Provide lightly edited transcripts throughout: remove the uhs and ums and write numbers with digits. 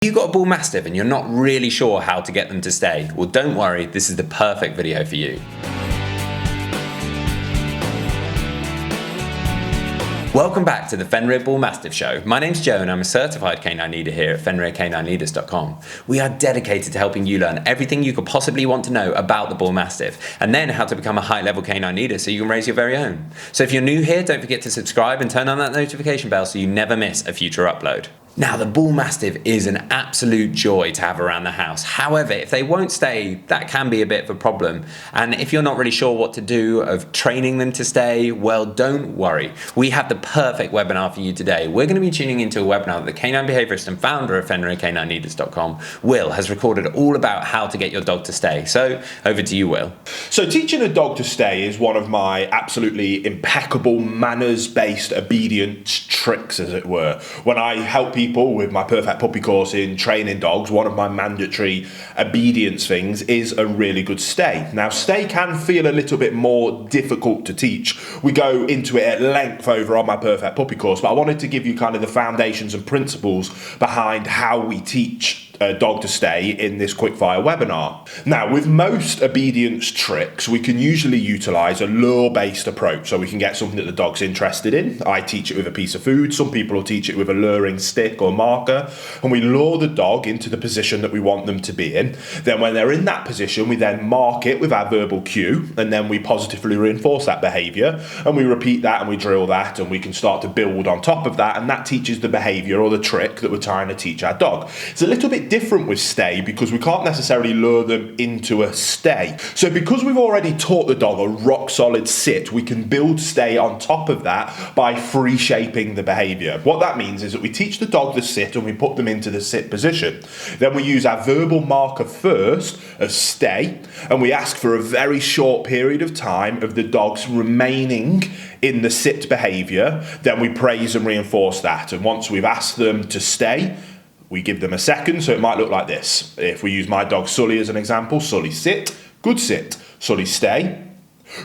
You've got a Bullmastiff and you're not really sure how to get them to stay. Well, don't worry, this is the perfect video for you. Welcome back to the Fenrir Bullmastiff Show. My name's Joe and I'm a certified canine leader here at FenrirCanineLeaders.com. We are dedicated to helping you learn everything you could possibly want to know about the Bullmastiff and then how to become a high-level canine leader so you can raise your very own. So if you're new here, don't forget to subscribe and turn on that notification bell so you never miss a future upload. Now, the Bullmastiff is an absolute joy to have around the house. However, if they won't stay, that can be a bit of a problem. And if you're not really sure what to do of training them to stay, well, don't worry. We have the perfect webinar for you today. We're going to be tuning into a webinar that the canine behaviorist and founder of FenrirCanineLeaders.com, Will, has recorded all about how to get your dog to stay. So, over to you, Will. So, teaching a dog to stay is one of my absolutely impeccable manners-based obedience tricks, as it were. When I help people with my Perfect Puppy course in training dogs, one of my mandatory obedience things is a really good stay. Now, stay can feel a little bit more difficult to teach. We go into it at length over on my Perfect Puppy course, but I wanted to give you kind of the foundations and principles behind how we teach a dog to stay in this quickfire webinar. Now, with most obedience tricks, we can usually utilize a lure-based approach, so we can get something that the dog's interested in. I teach it with a piece of food. Some people will teach it with a luring stick or marker, and we lure the dog into the position that we want them to be in. Then when they're in that position, we then mark it with our verbal cue, and then we positively reinforce that behavior, and we repeat that and we drill that, and we can start to build on top of that, and that teaches the behavior or the trick that we're trying to teach our dog. It's a little bit different with stay because we can't necessarily lure them into a stay. So because we've already taught the dog a rock solid sit, we can build stay on top of that by free shaping the behavior. What that means is that we teach the dog the sit and we put them into the sit position. Then we use our verbal marker first of stay, and we ask for a very short period of time of the dog's remaining in the sit behavior. Then we praise and reinforce that, and once we've asked them to stay, we give them a second, so it might look like this. If we use my dog Sully as an example, Sully sit, good sit. Sully stay,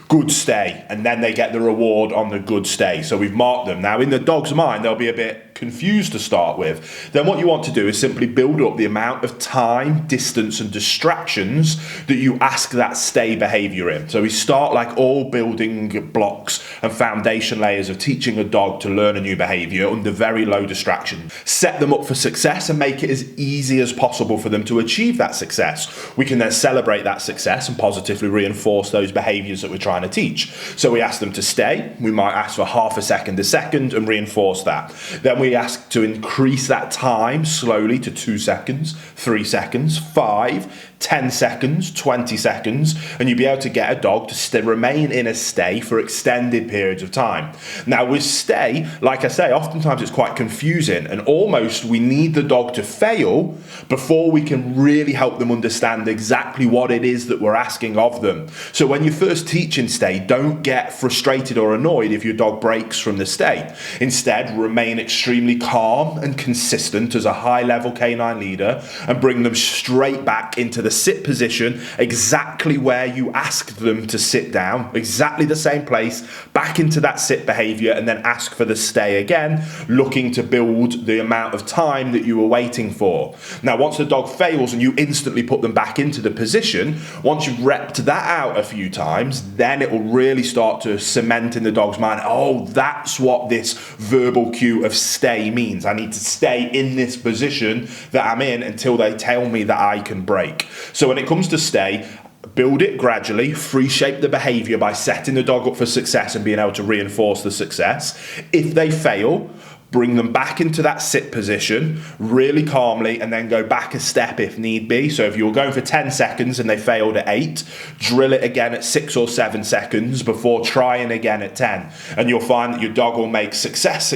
good stay. And then they get the reward on the good stay. So we've marked them. Now, in the dog's mind, they'll be a bit confused to start with. Then what you want to do is simply build up the amount of time, distance, and distractions that you ask that stay behavior in. So we start like all building blocks and foundation layers of teaching a dog to learn a new behavior under very low distraction. Set them up for success and make it as easy as possible for them to achieve that success. We can then celebrate that success and positively reinforce those behaviors that we're trying to teach. So we ask them to stay. We might ask for half a second and reinforce that. Then we ask to increase that time slowly to 2 seconds, 3 seconds, 5, 10 seconds, 20 seconds, and you'll be able to get a dog to remain in a stay for extended periods of time. Now, with stay, like I say, oftentimes it's quite confusing, and almost we need the dog to fail before we can really help them understand exactly what it is that we're asking of them. So when you're first teaching stay, don't get frustrated or annoyed if your dog breaks from the stay. Instead, remain extremely calm and consistent as a high-level canine leader and bring them straight back into the sit position, exactly where you asked them to sit down, exactly the same place, back into that sit behavior, and then ask for the stay again, looking to build the amount of time that you were waiting for. Now, once the dog fails and you instantly put them back into the position, once you've repped that out a few times, then it will really start to cement in the dog's mind, oh, that's what this verbal cue of stay means. I need to stay in this position that I'm in until they tell me that I can break. So when it comes to stay, build it gradually, free shape the behavior by setting the dog up for success and being able to reinforce the success. If they fail, bring them back into that sit position really calmly and then go back a step if need be. So if you're going for 10 seconds and they failed at 8, drill it again at 6 or 7 seconds before trying again at 10. And you'll find that your dog will make success.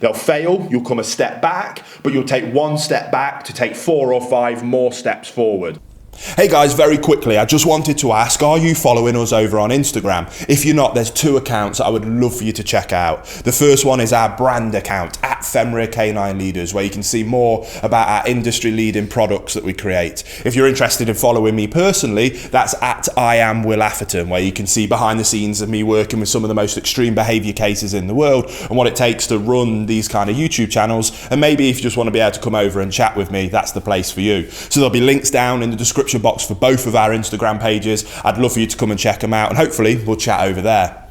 They'll fail, you'll come a step back, but you'll take 1 step back to take 4 or 5 more steps forward. Hey guys, very quickly, I just wanted to ask, are you following us over on Instagram? If you're not, there's 2 accounts I would love for you to check out. The first one is our brand account, at Fenrir Canine Leaders, where you can see more about our industry-leading products that we create. If you're interested in following me personally, that's at at I am Will Atherton, where you can see behind the scenes of me working with some of the most extreme behaviour cases in the world and what it takes to run these kind of YouTube channels. And maybe if you just want to be able to come over and chat with me, that's the place for you. So there'll be links down in the description box for both of our Instagram pages. I'd love for you to come and check them out, and hopefully we'll chat over there.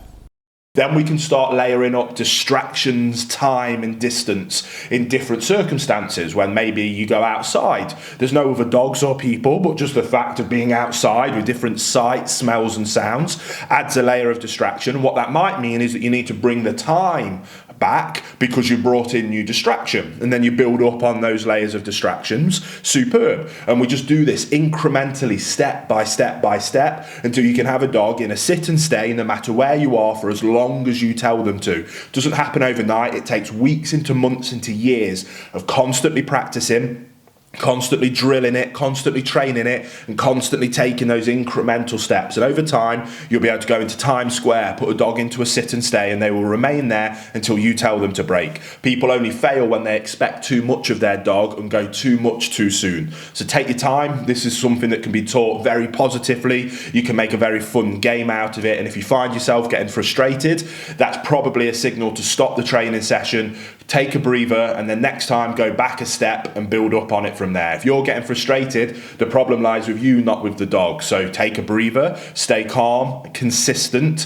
Then we can start layering up distractions, time and distance in different circumstances. When maybe you go outside, there's no other dogs or people, but just the fact of being outside with different sights, smells and sounds adds a layer of distraction. What that might mean is that you need to bring the time back because you brought in new distraction, and then you build up on those layers of distractions. Superb. And we just do this incrementally, step by step by step, until you can have a dog in a sit and stay no matter where you are for as long as you tell them to. It doesn't happen overnight. It takes weeks into months into years of constantly practicing, constantly drilling it, constantly training it, and constantly taking those incremental steps. And over time, you'll be able to go into Times Square, put a dog into a sit and stay, and they will remain there until you tell them to break. People only fail when they expect too much of their dog and go too much too soon. So take your time. This is something that can be taught very positively. You can make a very fun game out of it. And if you find yourself getting frustrated, that's probably a signal to stop the training session, take a breather, and then next time go back a step and build up on it from there. If you're getting frustrated, the problem lies with you, not with the dog. So take a breather, stay calm, consistent,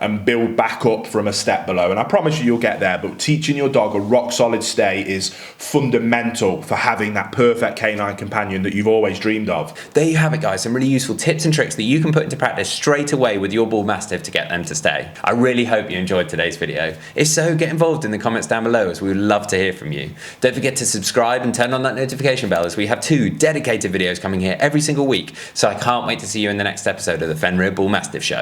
and build back up from a step below. And I promise you'll get there, but teaching your dog a rock solid stay is fundamental for having that perfect canine companion that you've always dreamed of. There you have it, guys, some really useful tips and tricks that you can put into practice straight away with your Bullmastiff to get them to stay. I really hope you enjoyed today's video. If so, get involved in the comments down below, as we would love to hear from you. Don't forget to subscribe and turn on that notification bell, as we have 2 dedicated videos coming here every single week. So I can't wait to see you in the next episode of the Fenrir Bullmastiff Show.